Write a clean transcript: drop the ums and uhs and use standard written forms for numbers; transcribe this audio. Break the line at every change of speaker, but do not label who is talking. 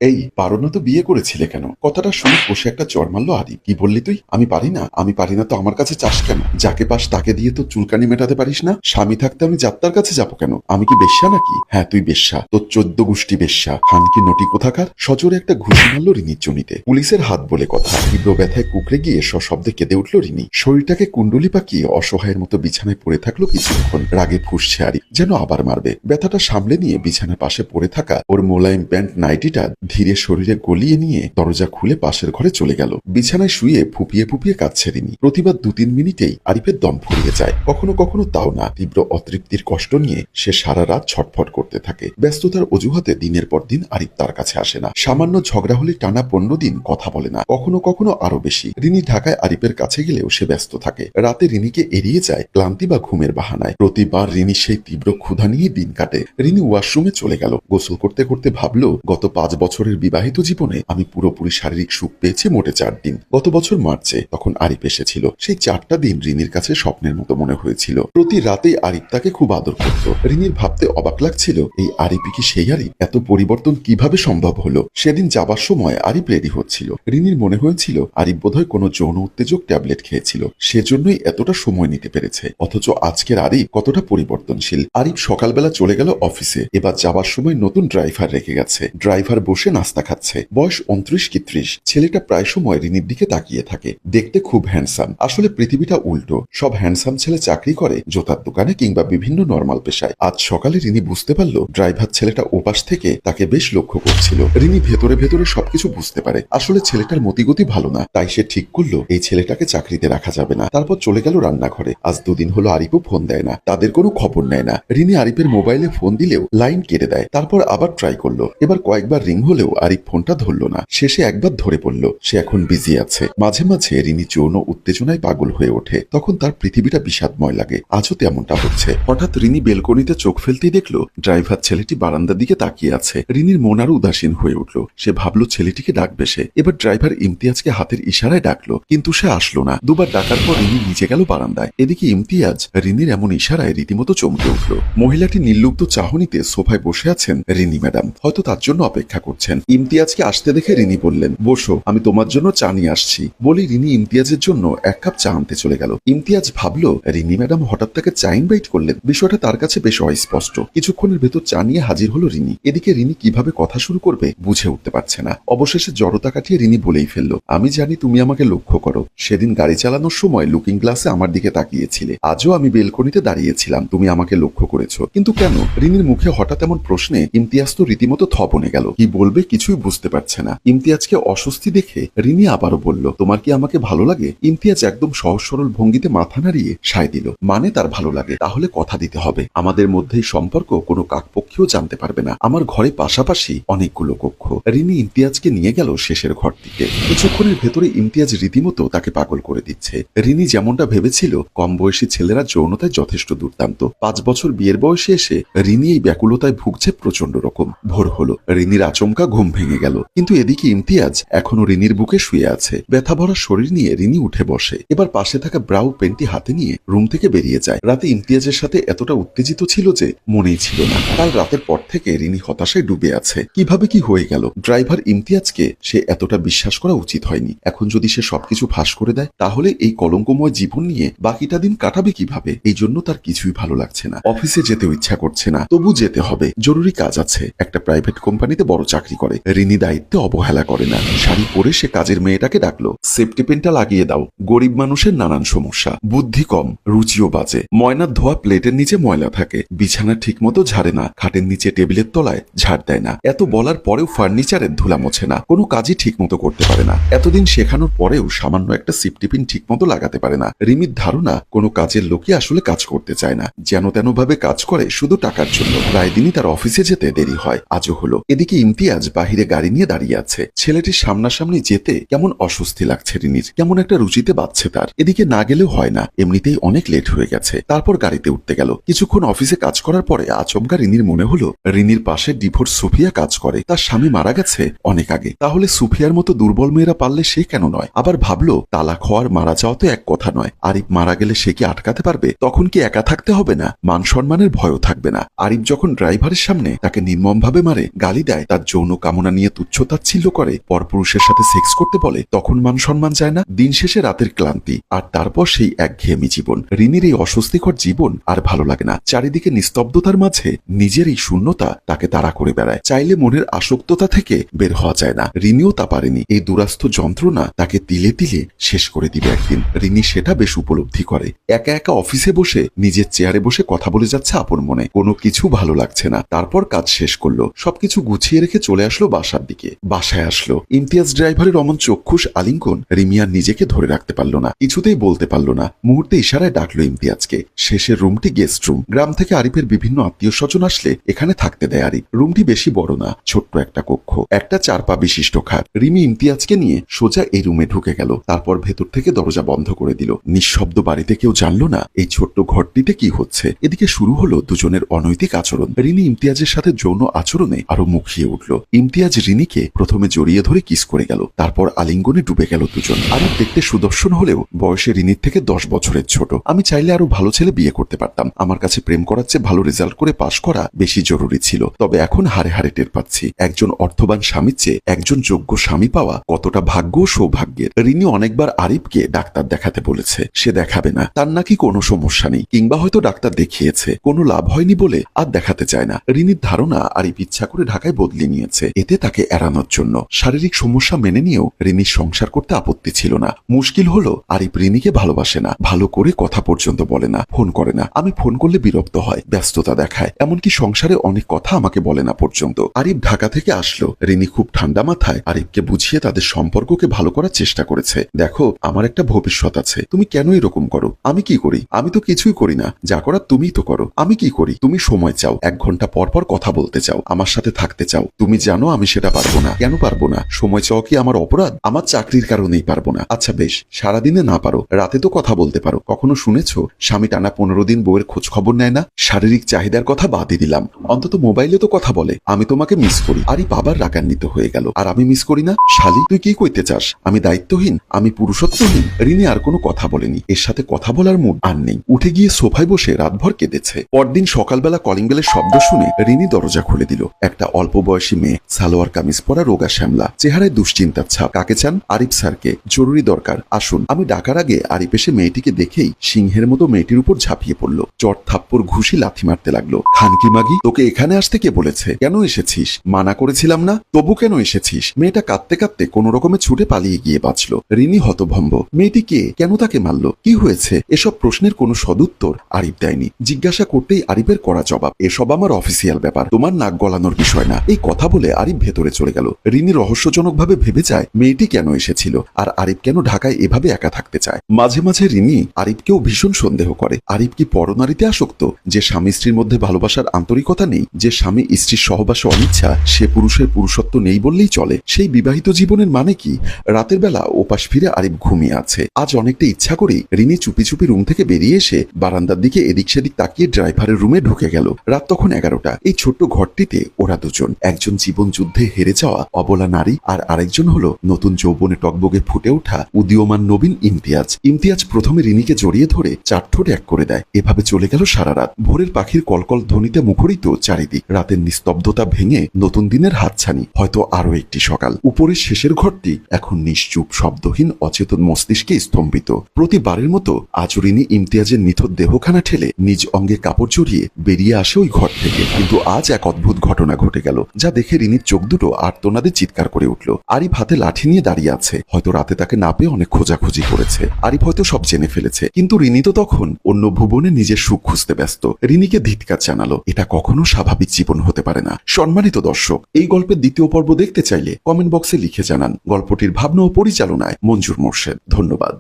এই পারো না তো বিয়ে করেছিলে কেন? কথাটা শুনে কষে একটা চড় মারলো আরিফ। কি বললি তুই? আমি পারি না? আমি পারি না তো আমার কাছে চাস কেন? যাকে পাস তাকে দিয়ে তো চুলকানি মেটাতে পারিস না? স্বামী থাকতে আমি যাত্রার কাছে যাবো কেন? আমি কি বেশ্যা নাকি? হ্যাঁ তুই বেশ্যা, তোর 14 গোষ্ঠী বেশ্যা। খানকি নটি কোথাকার। সজোরে একটা ঘুষি মারলো রিনির জমিতে। পুলিশের হাত বলে কথা। তীব্র ব্যথায় কুকড়ে গিয়ে সশব্দে কেঁদে উঠল রিনি। শরীরটাকে কুণ্ডলি পাকিয়ে অসহায়ের মতো বিছানায় পড়ে থাকলো কিছুক্ষণ। রাগে ফুঁসছে আরিফ, যেন আবার মারবে। ব্যথাটা সামলে নিয়ে বিছানার পাশে পড়ে থাকা ওর মোলায়েম প্যান্ট নাইটিটা ধীরে শরীরে গলিয়ে নিয়ে দরজা খুলে পাশের ঘরে চলে গেল। বিছানায় শুয়ে ফুপিয়ে ফুপিয়ে কাঁদছে রিনি। প্রতিবার 2-3 মিনিটেই আরিফের দম ফুরিয়ে যায়। কখনো কখনো তাও না। তীব্র অতৃপ্তির কষ্ট নিয়ে সে সারা রাত ছটফট করতে থাকে। ব্যস্ততার অজুহাতে দিনের পর দিন আরিফ তার কাছে আসে না। সামান্য ঝগড়া হলে টানা 15 দিন কথা বলে না। কখনো কখনো আরো বেশি। রিনি ঢাকায় আরিফের কাছে গেলেও সে ব্যস্ত থাকে। রাতে রিনিকে এড়িয়ে যায় ক্লান্তি বা ঘুমের বাহানায়। প্রতিবার রিনি সেই তীব্র ক্ষুধা নিয়ে দিন কাটে। রিনি ওয়াশরুমে চলে গেল। গোসল করতে করতে ভাবলো, গত 5 বছরের বিবাহিত জীবনে আমি পুরোপুরি শারীরিক সুখ পেয়েছি মোটে 4 দিন। গত বছর মার্চে তখন আরিফ এসেছিল। সেই 4টা দিন রিনির কাছে স্বপ্নের মতো মনে হয়েছিল। প্রতি রাতেই আরিফ তাকে খুব আদর করত। রিনির ভাবতে অবাক লাগছিল, এই আরিফই কি সেই আরিফ? এত পরিবর্তন কিভাবে সম্ভব হলো? সেদিন যাবার সময় আরিফ রেডি হচ্ছিল। রিনির মনে হয়েছিল আরিফ বোধহয় কোনো যৌন উত্তেজক ট্যাবলেট খেয়েছিল, সেজন্যই এতটা সময় নিতে পেরেছে। অথচ আজকের আরিফ কতটা পরিবর্তনশীল। আরিফ সকালবেলা চলে গেল অফিসে। এবার যাবার সময় নতুন ড্রাইভার রেখে গেছে। ড্রাইভার বসে নাস্তা খাচ্ছে। বয়স 29 কি 30। ছেলেটা প্রায় সময় রিনির দিকে তাকিয়ে থাকে। দেখতে খুব হ্যান্ডসাম। আসলে পৃথিবীটা উল্টো। সব হ্যান্ডসাম ছেলে চাকরি করে জোতার দোকানে কিংবা বিভিন্ন নরমাল পেশায়। আজ সকালে রিনি বুঝতে পারল ড্রাইভার ছেলেটা ওপাশ থেকে তাকে বেশ লক্ষ্য করছিল। রিনি ভেতরে ভেতরে সবকিছু বুঝতে পারে। আসলে ছেলেটার মতিগতি ভালো না। তাই সে ঠিক করলো এই ছেলেটাকে চাকরিতে রাখা যাবে না। তারপর চলে গেল রান্নাঘরে। আজ 2 দিন হলো আরিফও ফোন দেয় না। তাদের কোনো খবর নেয় না। রিনি আরিফের মোবাইলে ফোন দিলেও লাইন কেটে দেয়। তারপর আবার ট্রাই করলো। এবার কয়েকবার রিং হলেও আরিফ ফোনটা ধরলো না। শেষে একবার ধরে পড়ল। সে এখন বিজি আছে। মাঝে মাঝে রিনি যৌন উত্তেজনায় পাগল হয়ে ওঠে। তখন তার পৃথিবীটা বিষাদময় লাগে। আজও তেমনটা হচ্ছে। হঠাৎ রিনি বেলকনিতে চোখ ফেলতেই দেখলো ড্রাইভার ছেলেটি বারান্দার দিকে তাকিয়ে আছে। রিনির মন আরো উদাসীন হয়ে উঠল। সে ভাবলো ছেলেটিকে ডাকবে সে। এবার ড্রাইভার ইমতিয়াজকে হাতের ইশারায় ডাকলো, কিন্তু সে আসলো না। দুবার ডাকার পর রিনি নিচে গেল বারান্দায়। এদিকে ইমতিয়াজ রিনির এমন ইশারায় রীতিমতো চমকে উঠল। মহিলাটি নির্লুপ্ত চাহনিতে সোফায় বসে আছেন রিনি ম্যাডাম। হয়তো তার জন্য অপেক্ষা করছেন। ইমতিয়াজকে আসতে দেখে রিনি বললেন, বসো, আমি তোমার জন্য চা নিয়ে আসছি। বলি রিনি ইমতিয়াজের জন্য 1 কাপ চা আনতে চলে গেল। ইমতিয়াজ ভাবলো রিনি ম্যাডাম হঠাৎ তাকে চা ইনভাইট করলেন। বিষয়টা তার কাছে বেশ অস্পষ্ট। কিছুক্ষণের ভেতর চা নিয়ে হাজির হলো রিনি। এদিকে রিনি কিভাবে কথা শুরু করবে বুঝে উঠতে পারছে না। অবশেষে জড়তা কাটিয়ে রিনি বলেই ফেললো, আমি জানি তুমি আমাকে লক্ষ্য করো। সেদিন গাড়ি চালানোর সময় লুকিং গ্লাসে আমার দিকে তাকিয়েছিলে। আজও আমি বেলকনিতে দাঁড়িয়েছিলাম, তুমি আমাকে লক্ষ্য করেছো। কিন্তু কেন? রিনির মুখে হঠাৎ এমন প্রশ্নে ইমতিয়াজ তো রীতিমতো থপনে গেল। কি বলবে কিছুই বুঝতে পারছে না। ইমতিয়াজকে অস্বস্তি দেখে রিনি আবারও বলল, তোমার কি আমাকে ভালো লাগে? ইমতিয়াজ একদম সহজ সরল ভঙ্গিতে মাথা নাড়িয়ে সায় দিল। মানে তার ভালো লাগে? তাহলে কথা দিতে হবে। আমাদের মধ্যেই সম্পর্ক কোনো কাকপক্ষীও জানতে পারবে না। আমার ঘরে পাশাপাশি অনেকগুলো কক্ষ। রিনি ইমতিয়াজকে নিয়ে গেল শেষের ঘরটিতে। কিছুক্ষণের ভেতরে ইমতিয়াজ রীতিমতো তাকে পাগল করে দিচ্ছে। রিনি যেমনটা ভেবেছিল কম বয়সী ছেলেরা যৌনতায় যথেষ্ট দুর্দান্ত। 5 বছর বিয়ের বয়সে এসে রিনি এই ব্যাকুলতায় ভুগছে প্রচন্ড রকম। ভোর হলো। রিনির আচমকা ঘুম ভেঙে গেল। কিন্তু এদিকে ইমতিয়াজ এখনো রিনির বুকে শুয়ে আছে। ব্যথা ভরা শরীর নিয়ে রিনি উঠে বসে। এবার পাশে থাকা ব্রাউ পেনটি হাতে নিয়ে রুম থেকে বেরিয়ে যায়। রাতে ইমতিয়াজের সাথে এতটা উত্তেজিত ছিল যে মনেই ছিল না। কাল রাতের পর থেকে রিনি হতাশায় ডুবে আছে। কিভাবে কি হয়ে গেল? ড্রাইভার ইমতিয়াজকে সে এতটা বিশ্বাস করা উচিত হয়নি। এখন যদি সে সবকিছু ফাঁস করে দেয়, তাহলে এই কলঙ্কময় জীবন নিয়ে বাকিটা দিন কাটাবে কিভাবে? এই জন্য তার কিছুই ভালো লাগছে না। অফিসে যেতেও ইচ্ছা করছে না, তবু যেতে হবে। জরুরি কাজ আছে। একটা প্রাইভেট কোম্পানিতে বড় চাকরি করে। রিনি দায়িত্বে অবহেলা করে না। শাড়ি পরে সে কাজের মেয়েটাকে ডাকলো, সেফটি পিনটা লাগিয়ে দাও। গরিব মানুষের নানান সমস্যা। বুদ্ধি কম, রুচিও বাজে। ময়নার ধোয়া প্লেটের নিচে ময়লা থাকে। বিছানা ঠিক মতো ঝাড়ে না। খাটের নিচে টেবিলের তলায় ঝাড় দেয় না। এত বলার পরেও ফার্নিচারের ধুলা মোছে না। কোনো কাজই ঠিক মতো করতে পারে না। এতদিন শেখানোর পরেও সামান্য একটা সেফটি পিন ঠিক মতো লাগাতে পারে না। রিমির ধারণা কোনো কাজের লোকই আসলে কাজ করতে চায় না, যেন তেন ভাবে কাজ করে শুধু টাকার জন্য। প্রায় দিনই তার অফিসে যেতে দেরি হয়। আজও হলো। এদিকে ইমতিয়াজ বাহিরে গাড়ি নিয়ে দাঁড়িয়ে আছে। ছেলেটির সামনাসামনি যেতে কেমন অস্বস্তি লাগছে রিনির। কেমন একটা রুচিতে বাজছে তার। এদিকে না গেলেও হয় না, এমনিতেই অনেক লেট হয়ে গেছে। তারপর গাড়িতে উঠতে গেল। কিছুক্ষণ অফিসে কাজ করার পরে আচমকা রিনির মনে হলো রিনির পাশে ডিভোর্স সুফিয়া কাজ করে। তার স্বামী মারা গেছে অনেক আগে। তাহলে সুফিয়ার মতো দুর্বল মেয়েরা পারলে সে কেন নয়? আবার ভাবলো তালাক হওয়ার মারা যাওয়া তো এক কথা নয়। আরিফ মারা গেলে সে কি আটকাতে পারবে? তখন কি একা থাকতে হবে না? মান সম্মানের ভয়ও থাকবে না। আরিফ যখন ড্রাইভারের সামনে তাকে নির্মমভাবে মারে, গালি দেয়, তার যৌন যৌন কামনা নিয়ে তুচ্ছতাচ্ছিল্য করে, পরপুরুষের সাথে সেক্স করতে বলে, তখন মান সম্মান যায় না? দিন শেষে রাতের ক্লান্তি, আর তারপর সেই একঘেয়েমি জীবন। রিনির এই অস্বস্তিকর জীবন আর ভালো লাগে না। চারিদিকে নিস্তব্ধতার মাঝে নিজের এই শূন্যতা তাকে তাড়া করে বেড়ায়। চাইলে মনের আসক্ততা থেকে বের হওয়া যায় না। রিনিও তা পারেনি। এই দুরাস্থ যন্ত্রণা তাকে তিলে তিলে শেষ করে দিবে একদিন। রিনি সেটা বেশ উপলব্ধি করে। একা একা অফিসে বসে নিজের চেয়ারে বসে কথা বলে যাচ্ছে আপন মনে। কোনো কিছু ভালো লাগছে না। তারপর কাজ শেষ করলো, সবকিছু গুছিয়ে রেখে চলে আসলো বাসার দিকে। বাসায় আসলো, ইমতিয়াজ ড্রাইভারের অমন চক্ষুষ আলিঙ্গন রিমি আর নিজেকে ধরে রাখতে পারলো না, কিছুতেই বলতে পারলো না। মুহূর্তে ইশারায় ডাকলো ইমতিয়াজকে। শেষের রুমটি গেস্ট রুম। গ্রাম থেকে আরিফের বিভিন্ন আত্মীয় স্বজন আসলে এখানে থাকতে দেয় আরিফ। রুমটি বেশি বড় না, ছোট্ট একটা কক্ষ, একটা 4 পা বিশিষ্ট খাট। রিমি ইমতিয়াজকে নিয়ে সোজা এই রুমে ঢুকে গেল। তারপর ভেতর থেকে দরজা বন্ধ করে দিল। নিঃশব্দ বাড়িতে কেউ জানলো না এই ছোট্ট ঘরটিতে কি হচ্ছে। এদিকে শুরু হলো দুজনের অনৈতিক আচরণ। রিনি ইমতিয়াজের সাথে যৌন আচরণে আরো মুখিয়ে উঠল। ইমতিয়াজ রিনিকে প্রথমে জড়িয়ে ধরে কিস করে গেল, তারপর আলিঙ্গনে ডুবে গেল দুজন। আরিফ দেখতে সুদর্শন হলেও বয়সে রিনির থেকে 10 বছরের ছোট। আমি চাইলে আরো ভালো ছেলে বিয়ে করতে পারতাম। আমার কাছে প্রেম করার চেয়ে ভালো রেজাল্ট করে পাশ করা বেশি জরুরি ছিল। তবে এখন হারে হারে টের পাচ্ছি একজন অর্থবান স্বামীর চেয়ে একজন যোগ্য স্বামী পাওয়া কতটা ভাগ্য ও সৌভাগ্যের। রিনি অনেকবার আরিফকে ডাক্তার দেখাতে বলেছে, সে দেখাবে না। তার নাকি কোনো সমস্যা নেই, কিংবা হয়তো ডাক্তার দেখিয়েছে, কোনো লাভ হয়নি বলে আর দেখাতে চায় না। রিনির ধারণা আরিফ ইচ্ছা করে ঢাকায় বদলে নিয়েছে, এতে তাকে এড়ানোর জন্য। শারীরিক সমস্যা মেনে নিয়েও রিনির সংসার করতে আপত্তি ছিল না। মুশকিল হলো আরিফ রিনিকে ভালোবাসে না, ভালো করে কথা পর্যন্ত বলে না, ফোন করে না। আমি ফোন করলে বিরক্ত হয়, ব্যস্ততা দেখায়, এমনকি সংসারে অনেক কথা আমাকে বলে না পর্যন্ত। আরিফ ঢাকা থেকে আসলো। রিনি খুব ঠান্ডা মাথায় আরিফকে বুঝিয়ে তাদের সম্পর্ককে ভালো করার চেষ্টা করেছে। দেখো, আমার একটা ভবিষ্যৎ আছে, তুমি কেন এরকম করো? আমি কি করি? আমি তো কিছুই করি না, যা করার তুমিই তো করো। আমি কি করি? তুমি সময় চাও, 1 ঘন্টা পর পর কথা বলতে চাও, আমার সাথে থাকতে চাও। তুমি জানো আমি সেটা পারবো না। কেন পারবো না? সময় চাও কি আমার অপরাধ? আমার চাকরির কারণেই পারবো না। আচ্ছা বেশ, সারাদিনে না পারো, রাতে তো কথা বলতে পারো। কখনো শুনেছো স্বামী টানা 15 দিন বউয়ের খোঁজ খবর নেয় না? শারীরিক চাহিদার কথা বাদই দিলাম, অন্তত মোবাইলে তো কথা বলে। আমি তোমাকে মিস করি। আরে বাবার রাগান্বিত হয়ে গেল। আর আমি মিস করি না? শালি, তুই কি কইতে চাস? আমি দায়িত্বহীন? আমি পুরুষত্বহীন? রিনি আর কোনো কথা বলেনি। এর সাথে কথা বলার মুড আর নেই। উঠে গিয়ে সোফায় বসে রাতভর কেঁদেছে। পরদিন সকালবেলা কলিং বেলের শব্দ শুনে রিনি দরজা খুলে দিল। একটা অল্প বয়সী মেয়ে, সালোয়ার কামিজ পরা, রোগা শ্যামলা, চেহারায় দুশ্চিন্তার ছাপ। কাকে চান? আরিফ স্যারকে। জরুরি দরকার, আসুন। আমি ডাকার আগে আরিফ এসে মেয়েটিকে দেখেই সিংহের মতো মেয়েটির উপর ঝাঁপিয়ে পড়ল। চট থাপ্পড় ঘুষি লাথি মারতে লাগলো। খানকি মাগি, তোকে এখানে আসতে কে বলেছে? কেন এসেছিস? মানা করেছিলাম না? তবু কেন এসেছিস? মেয়েটা কাঁদতে কাঁদতে কোন রকমে ছুটে পালিয়ে গিয়ে বাঁচল। রিনি হতভম্ব। মেয়েটি কে? কেন তাকে মারল? কি হয়েছে? এসব প্রশ্নের কোনো সদুত্তর আরিফ দেয়নি। জিজ্ঞাসা করতেই আরিফের করা জবাব, এসব আমার অফিসিয়াল ব্যাপার, তোমার নাক গলানোর বিষয় না। এই কথা বলে আরিফ ভেতরে চলে গেল। রিনি রহস্যজনকভাবে ভেবে যায় মেয়েটি কেন এসেছিল, আর আরিফ কেন ঢাকায় এভাবে একা থাকতে চায়। মাঝে মাঝে রিনি আরিফকেও ভীষণ সন্দেহ করে। আরিফ কি পরনারীতে আসক্ত? যে স্বামী স্ত্রীর মধ্যে ভালোবাসার আন্তরিকতা নেই, যে স্বামী স্ত্রীর সহবাসে অনিচ্ছা, সে পুরুষের পুরুষত্ব নেই বললেই চলে। সেই বিবাহিত জীবনের মানে কি? রাতের বেলা ওপাশ ফিরে আরিফ ঘুমিয়ে আছে। আজ অনেকটা ইচ্ছা করেই রিনি চুপি চুপি রুম থেকে বেরিয়ে এসে বারান্দার দিকে এদিক সেদিক তাকিয়ে ড্রাইভারের রুমে ঢুকে গেল। রাত তখন 11টা। এই ছোট্ট ঘরটিতে ওরা দুজন, একজন জীবন যুদ্ধে হেরে যাওয়া অবলা নারী, আর আরেকজন হলো নতুন যৌবনে টকবগে ফুটে ওঠা উদীয়মান নবীন ইমতিয়াজ। ইমতিয়াজ প্রথমে রিনিকে জড়িয়ে ধরে চারঠোঁট এক করে দেয়। এভাবে চলে গেল সারা রাত। ভোরের পাখির কলকল ধ্বনিতে মুখরিত চারিদিক। রাতের নিস্তব্ধতা ভেঙে নতুন দিনের হাতছানি, হয়তো আরো একটি সকাল। উপরের শেষের ঘরটি এখন নিশ্চুপ, শব্দহীন, অচেতন মস্তিষ্কে স্তম্ভিত। প্রতিবারের মতো আজ রিনি ইমতিয়াজের নিথর দেহখানা ঠেলে নিজ অঙ্গে কাপড় জড়িয়ে বেরিয়ে আসে ওই ঘর থেকে। কিন্তু আজ এক অদ্ভুত ঘটনা ঘটে গেল, যা দেখে রিনির চোখ দুটো আর্তনাদে চিৎকার করে উঠল। আরিফ হাতে লাঠি নিয়ে দাঁড়িয়ে আছে। হয়তো রাতে তাকে না পেয়ে অনেক খোঁজাখুঁজি করেছে। আরিফ হয়তো সব জেনে ফেলেছে, কিন্তু রিনি তো তখন অন্য ভুবনে নিজের সুখ খুঁজতে ব্যস্ত। রিনিকে ধিক্কার জানালো। এটা কখনো স্বাভাবিক জীবন হতে পারে না। সম্মানিত দর্শক, এই গল্পের দ্বিতীয় পর্ব দেখতে চাইলে কমেন্ট বক্সে লিখে জানান। গল্পটির ভাবনা ও পরিচালনায় মঞ্জুর মোর্শেদ। ধন্যবাদ।